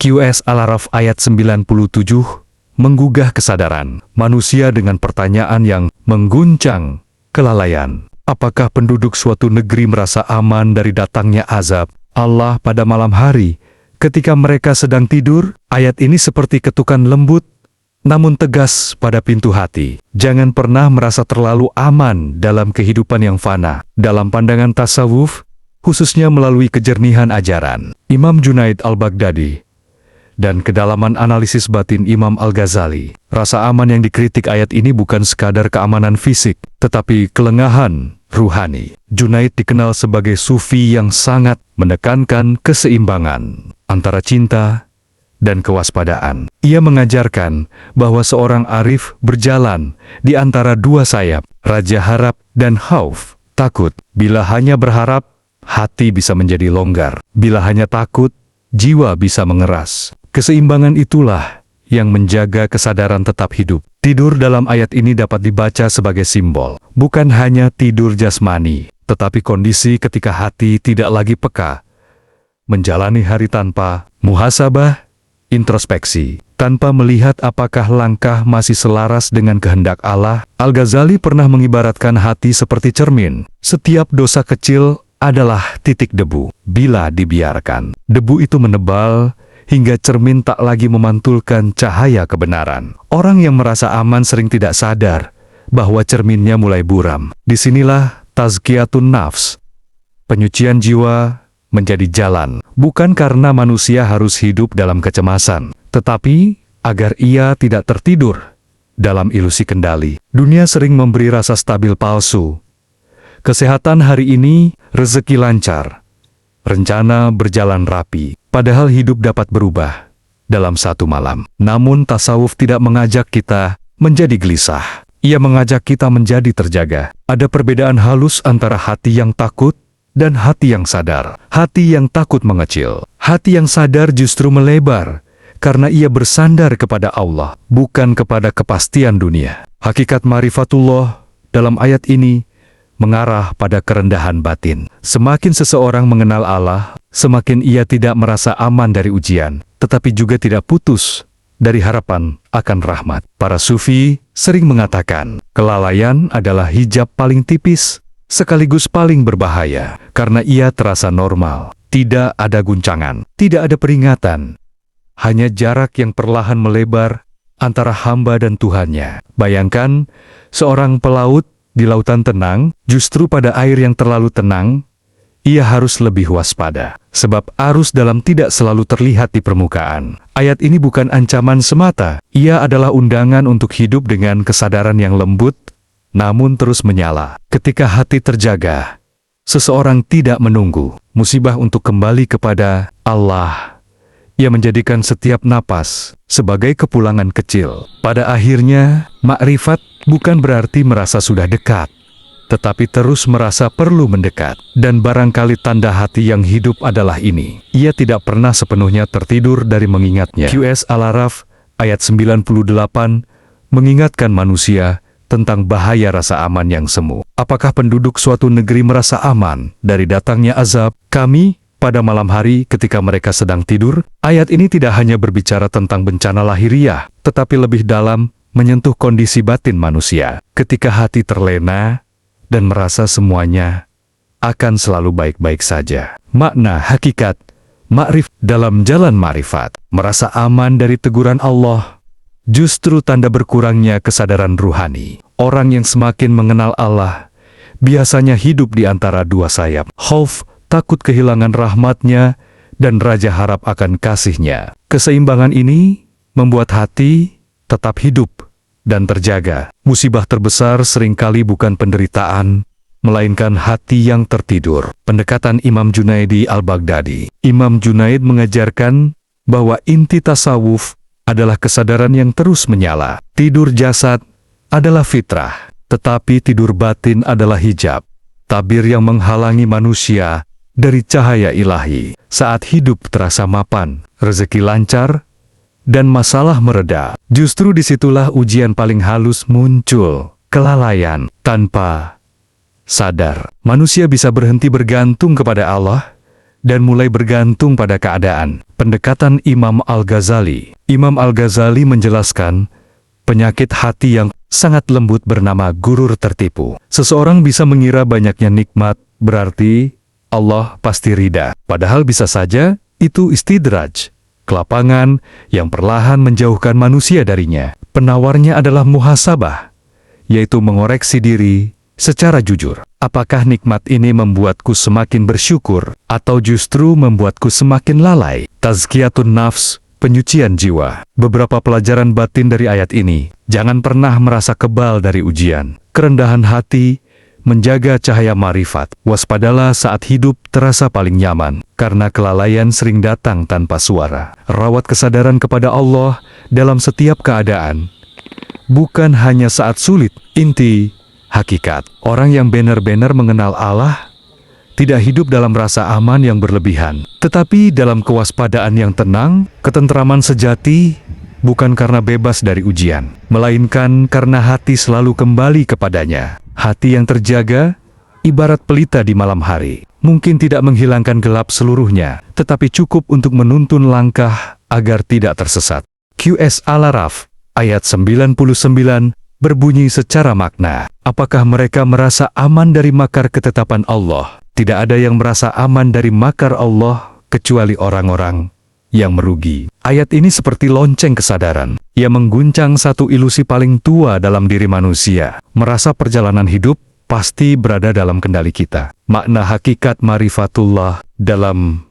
QS Al-Araf ayat 97 menggugah kesadaran manusia dengan pertanyaan yang mengguncang kelalaian. Apakah penduduk suatu negeri merasa aman dari datangnya azab Allah pada malam hari ketika mereka sedang tidur? Ayat ini seperti ketukan lembut namun tegas pada pintu hati. Jangan pernah merasa terlalu aman dalam kehidupan yang fana. Dalam pandangan tasawuf, khususnya melalui kejernihan ajaran Imam Junaid al-Baghdadi dan kedalaman analisis batin Imam Al-Ghazali, rasa aman yang dikritik ayat ini bukan sekadar keamanan fisik, tetapi kelengahan ruhani. Junaid dikenal sebagai sufi yang sangat menekankan keseimbangan antara cinta dan kewaspadaan. Ia mengajarkan bahwa seorang arif berjalan di antara dua sayap, raja harap dan khauf, takut. Bila hanya berharap, hati bisa menjadi longgar. Bila hanya takut, jiwa bisa mengeras. Keseimbangan itulah yang menjaga kesadaran tetap hidup. Tidur dalam ayat ini dapat dibaca sebagai simbol, bukan hanya tidur jasmani, tetapi kondisi ketika hati tidak lagi peka, menjalani hari tanpa muhasabah, introspeksi, tanpa melihat apakah langkah masih selaras dengan kehendak Allah. Al-Ghazali pernah mengibaratkan hati seperti cermin. Setiap dosa kecil adalah titik debu. Bila dibiarkan, debu itu menebal hingga cermin tak lagi memantulkan cahaya kebenaran. Orang yang merasa aman sering tidak sadar bahwa cerminnya mulai buram. Disinilah tazkiyatun nafs, penyucian jiwa, menjadi jalan. Bukan karena manusia harus hidup dalam kecemasan, tetapi agar ia tidak tertidur dalam ilusi kendali. Dunia sering memberi rasa stabil palsu. Kesehatan hari ini, rezeki lancar, rencana berjalan rapi. Padahal hidup dapat berubah dalam satu malam. Namun tasawuf tidak mengajak kita menjadi gelisah. Ia mengajak kita menjadi terjaga. Ada perbedaan halus antara hati yang takut dan hati yang sadar. Hati yang takut mengecil. Hati yang sadar justru melebar karena ia bersandar kepada Allah, bukan kepada kepastian dunia. Hakikat marifatullah dalam ayat ini mengarah pada kerendahan batin. Semakin seseorang mengenal Allah, semakin ia tidak merasa aman dari ujian, tetapi juga tidak putus dari harapan akan rahmat. Para sufi sering mengatakan, kelalaian adalah hijab paling tipis, sekaligus paling berbahaya, karena ia terasa normal. Tidak ada guncangan, tidak ada peringatan, hanya jarak yang perlahan melebar antara hamba dan Tuhannya. Bayangkan, seorang pelaut di lautan tenang, justru pada air yang terlalu tenang, ia harus lebih waspada, sebab arus dalam tidak selalu terlihat di permukaan. Ayat ini bukan ancaman semata, ia adalah undangan untuk hidup dengan kesadaran yang lembut, namun terus menyala. Ketika hati terjaga, seseorang tidak menunggu musibah untuk kembali kepada Allah. Ia menjadikan setiap napas sebagai kepulangan kecil. Pada akhirnya, makrifat bukan berarti merasa sudah dekat, tetapi terus merasa perlu mendekat. Dan barangkali tanda hati yang hidup adalah ini. Ia tidak pernah sepenuhnya tertidur dari mengingatnya. QS Al-Araf ayat 98 mengingatkan manusia tentang bahaya rasa aman yang semu. Apakah penduduk suatu negeri merasa aman dari datangnya azab Kami pada malam hari ketika mereka sedang tidur? Ayat ini tidak hanya berbicara tentang bencana lahiriah, tetapi lebih dalam menyentuh kondisi batin manusia. Ketika hati terlena dan merasa semuanya akan selalu baik-baik saja. Makna hakikat makrif dalam jalan makrifat, merasa aman dari teguran Allah, justru tanda berkurangnya kesadaran ruhani. Orang yang semakin mengenal Allah biasanya hidup di antara dua sayap, khauf, takut kehilangan rahmatnya, dan raja harap akan kasihnya. Keseimbangan ini membuat hati tetap hidup dan terjaga. Musibah terbesar seringkali bukan penderitaan, melainkan hati yang tertidur. Pendekatan Imam Junaidi al-Baghdadi. Imam Junaid mengajarkan bahwa inti tasawuf adalah kesadaran yang terus menyala. Tidur jasad adalah fitrah, tetapi tidur batin adalah hijab, tabir yang menghalangi manusia dari cahaya ilahi. Saat hidup terasa mapan, rezeki lancar, dan masalah mereda, justru disitulah ujian paling halus muncul. Kelalaian. Tanpa sadar, manusia bisa berhenti bergantung kepada Allah dan mulai bergantung pada keadaan. Pendekatan Imam Al-Ghazali. Imam Al-Ghazali menjelaskan penyakit hati yang sangat lembut bernama gurur tertipu. Seseorang bisa mengira banyaknya nikmat berarti Allah pasti ridha. Padahal bisa saja itu istidraj, kelapangan yang perlahan menjauhkan manusia darinya. Penawarnya adalah muhasabah, yaitu mengoreksi diri secara jujur. Apakah nikmat ini membuatku semakin bersyukur, atau justru membuatku semakin lalai? Tazkiyatun nafs, penyucian jiwa. Beberapa pelajaran batin dari ayat ini. Jangan pernah merasa kebal dari ujian. Kerendahan hati, menjaga cahaya marifat. Waspadalah saat hidup terasa paling nyaman, karena kelalaian sering datang tanpa suara. Rawat kesadaran kepada Allah dalam setiap keadaan, bukan hanya saat sulit. Inti hakikat, orang yang benar-benar mengenal Allah tidak hidup dalam rasa aman yang berlebihan, tetapi dalam kewaspadaan yang tenang, ketentraman sejati, bukan karena bebas dari ujian, melainkan karena hati selalu kembali kepadanya. Hati yang terjaga, ibarat pelita di malam hari, mungkin tidak menghilangkan gelap seluruhnya, tetapi cukup untuk menuntun langkah agar tidak tersesat. QS Al-Araf, ayat 99, berbunyi secara makna. Apakah mereka merasa aman dari makar ketetapan Allah? Tidak ada yang merasa aman dari makar Allah, kecuali orang-orang yang merugi. Ayat ini seperti lonceng kesadaran. Ia mengguncang satu ilusi paling tua dalam diri manusia. Merasa perjalanan hidup pasti berada dalam kendali kita. Makna hakikat marifatullah dalam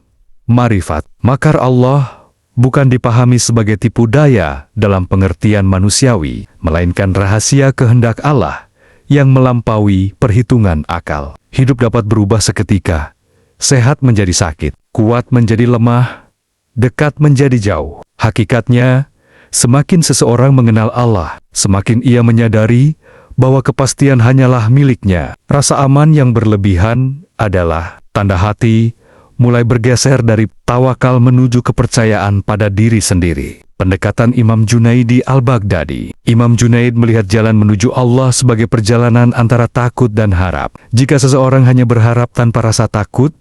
marifat. Makar Allah bukan dipahami sebagai tipu daya dalam pengertian manusiawi, melainkan rahasia kehendak Allah yang melampaui perhitungan akal. Hidup dapat berubah seketika. Sehat menjadi sakit, kuat menjadi lemah, dekat menjadi jauh. Hakikatnya, semakin seseorang mengenal Allah, semakin ia menyadari bahwa kepastian hanyalah miliknya. Rasa aman yang berlebihan adalah tanda hati mulai bergeser dari tawakal menuju kepercayaan pada diri sendiri. Pendekatan Imam Junaidi Al-Baghdadi. Imam Junaid melihat jalan menuju Allah sebagai perjalanan antara takut dan harap. Jika seseorang hanya berharap tanpa rasa takut,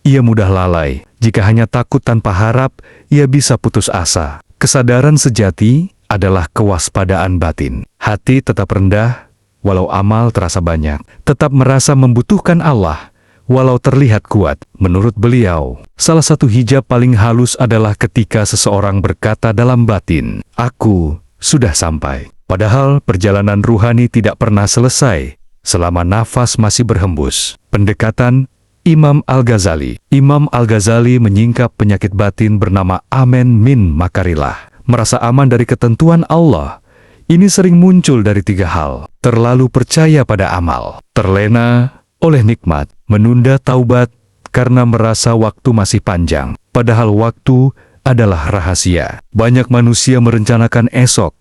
ia mudah lalai. Jika hanya takut tanpa harap, ia bisa putus asa. Kesadaran sejati adalah kewaspadaan batin. Hati tetap rendah, walau amal terasa banyak. Tetap merasa membutuhkan Allah, walau terlihat kuat. Menurut beliau, salah satu hijab paling halus adalah ketika seseorang berkata dalam batin, "Aku sudah sampai." Padahal perjalanan ruhani tidak pernah selesai selama nafas masih berhembus. Pendekatan Imam Al-Ghazali. Imam Al-Ghazali menyingkap penyakit batin bernama amen min makarillah. Merasa aman dari ketentuan Allah. Ini sering muncul dari tiga hal. Terlalu percaya pada amal, terlena oleh nikmat, menunda taubat karena merasa waktu masih panjang, padahal waktu adalah rahasia. Banyak manusia merencanakan esok,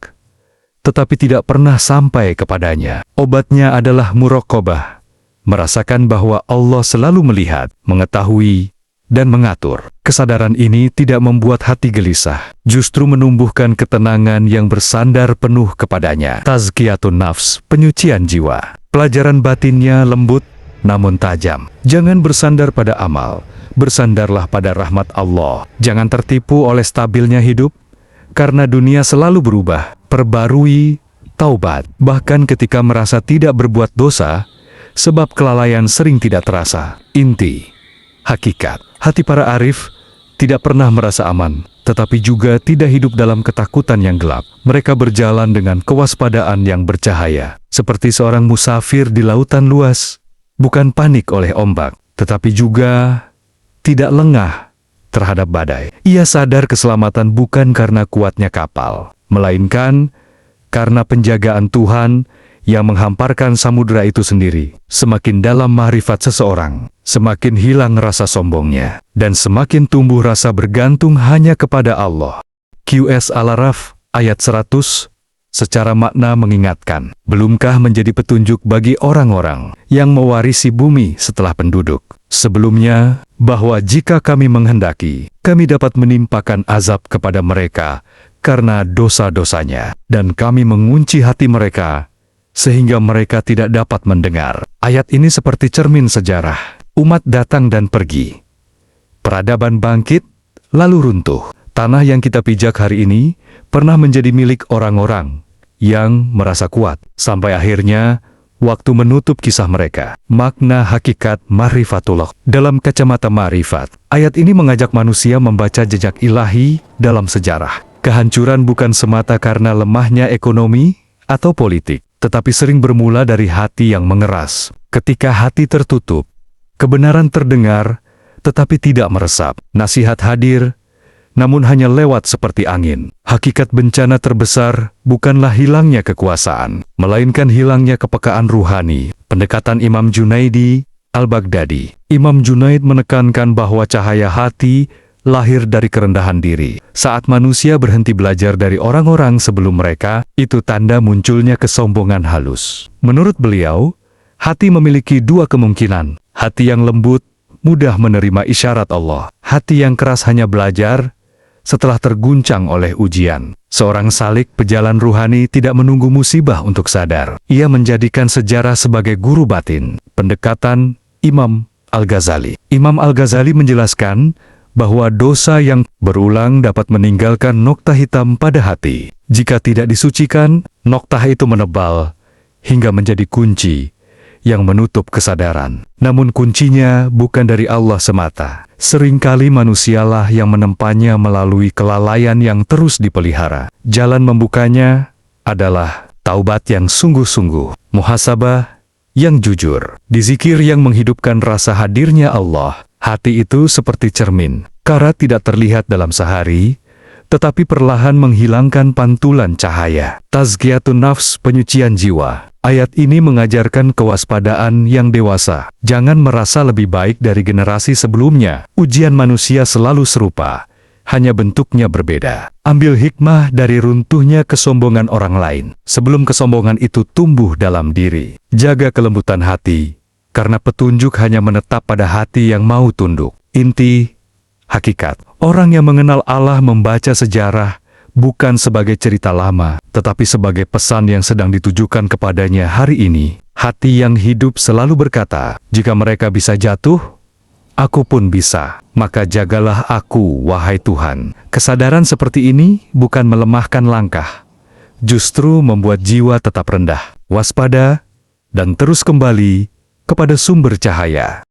tetapi tidak pernah sampai kepadanya. Obatnya adalah muraqabah, merasakan bahwa Allah selalu melihat, mengetahui, dan mengatur. Kesadaran ini tidak membuat hati gelisah, justru menumbuhkan ketenangan yang bersandar penuh kepadanya. Tazkiyatun nafs, penyucian jiwa. Pelajaran batinnya lembut namun tajam. Jangan bersandar pada amal, bersandarlah pada rahmat Allah. Jangan tertipu oleh stabilnya hidup, karena dunia selalu berubah. Perbarui taubat, bahkan ketika merasa tidak berbuat dosa, sebab kelalaian sering tidak terasa. Inti hakikat, hati para arif tidak pernah merasa aman, tetapi juga tidak hidup dalam ketakutan yang gelap. Mereka berjalan dengan kewaspadaan yang bercahaya, seperti seorang musafir di lautan luas. Bukan panik oleh ombak, tetapi juga tidak lengah terhadap badai. Ia sadar keselamatan bukan karena kuatnya kapal, melainkan karena penjagaan Tuhan yang menghamparkan samudera itu sendiri. Semakin dalam mahrifat seseorang, semakin hilang rasa sombongnya, dan semakin tumbuh rasa bergantung hanya kepada Allah. QS Al-Araf, ayat 100, secara makna mengingatkan, belumkah menjadi petunjuk bagi orang-orang yang mewarisi bumi setelah penduduk sebelumnya, bahwa jika kami menghendaki, kami dapat menimpakan azab kepada mereka karena dosa-dosanya, dan kami mengunci hati mereka sehingga mereka tidak dapat mendengar. Ayat ini seperti cermin sejarah. Umat datang dan pergi, peradaban bangkit, lalu runtuh. Tanah yang kita pijak hari ini pernah menjadi milik orang-orang yang merasa kuat, sampai akhirnya waktu menutup kisah mereka. Makna hakikat ma'rifatullah. Dalam kacamata ma'rifat, ayat ini mengajak manusia membaca jejak ilahi dalam sejarah. Kehancuran bukan semata karena lemahnya ekonomi atau politik, tetapi sering bermula dari hati yang mengeras. Ketika hati tertutup, kebenaran terdengar, tetapi tidak meresap. Nasihat hadir, namun hanya lewat seperti angin. Hakikat bencana terbesar bukanlah hilangnya kekuasaan, melainkan hilangnya kepekaan ruhani. Pendekatan Imam Junaidi Al-Baghdadi. Imam Junaid menekankan bahwa cahaya hati lahir dari kerendahan diri. Saat manusia berhenti belajar dari orang-orang sebelum mereka, itu tanda munculnya kesombongan halus. Menurut beliau, hati memiliki dua kemungkinan. Hati yang lembut, mudah menerima isyarat Allah. Hati yang keras hanya belajar setelah terguncang oleh ujian. Seorang salik pejalan ruhani tidak menunggu musibah untuk sadar. Ia menjadikan sejarah sebagai guru batin. Pendekatan Imam Al-Ghazali. Imam Al-Ghazali menjelaskan bahwa dosa yang berulang dapat meninggalkan noktah hitam pada hati. Jika tidak disucikan, noktah itu menebal hingga menjadi kunci yang menutup kesadaran. Namun kuncinya bukan dari Allah semata. Seringkali manusialah yang menempanya melalui kelalaian yang terus dipelihara. Jalan membukanya adalah taubat yang sungguh-sungguh, muhasabah yang jujur, dizikir yang menghidupkan rasa hadirnya Allah. Hati itu seperti cermin. Karat tidak terlihat dalam sehari, tetapi perlahan menghilangkan pantulan cahaya. Tazkiyatun nafs, penyucian jiwa. Ayat ini mengajarkan kewaspadaan yang dewasa. Jangan merasa lebih baik dari generasi sebelumnya. Ujian manusia selalu serupa, hanya bentuknya berbeda. Ambil hikmah dari runtuhnya kesombongan orang lain, sebelum kesombongan itu tumbuh dalam diri. Jaga kelembutan hati, karena petunjuk hanya menetap pada hati yang mau tunduk. Inti hakikat. Orang yang mengenal Allah membaca sejarah bukan sebagai cerita lama, tetapi sebagai pesan yang sedang ditujukan kepadanya hari ini. Hati yang hidup selalu berkata, jika mereka bisa jatuh, aku pun bisa. Maka jagalah aku, wahai Tuhan. Kesadaran seperti ini bukan melemahkan langkah, justru membuat jiwa tetap rendah, waspada, dan terus kembali kepada sumber cahaya.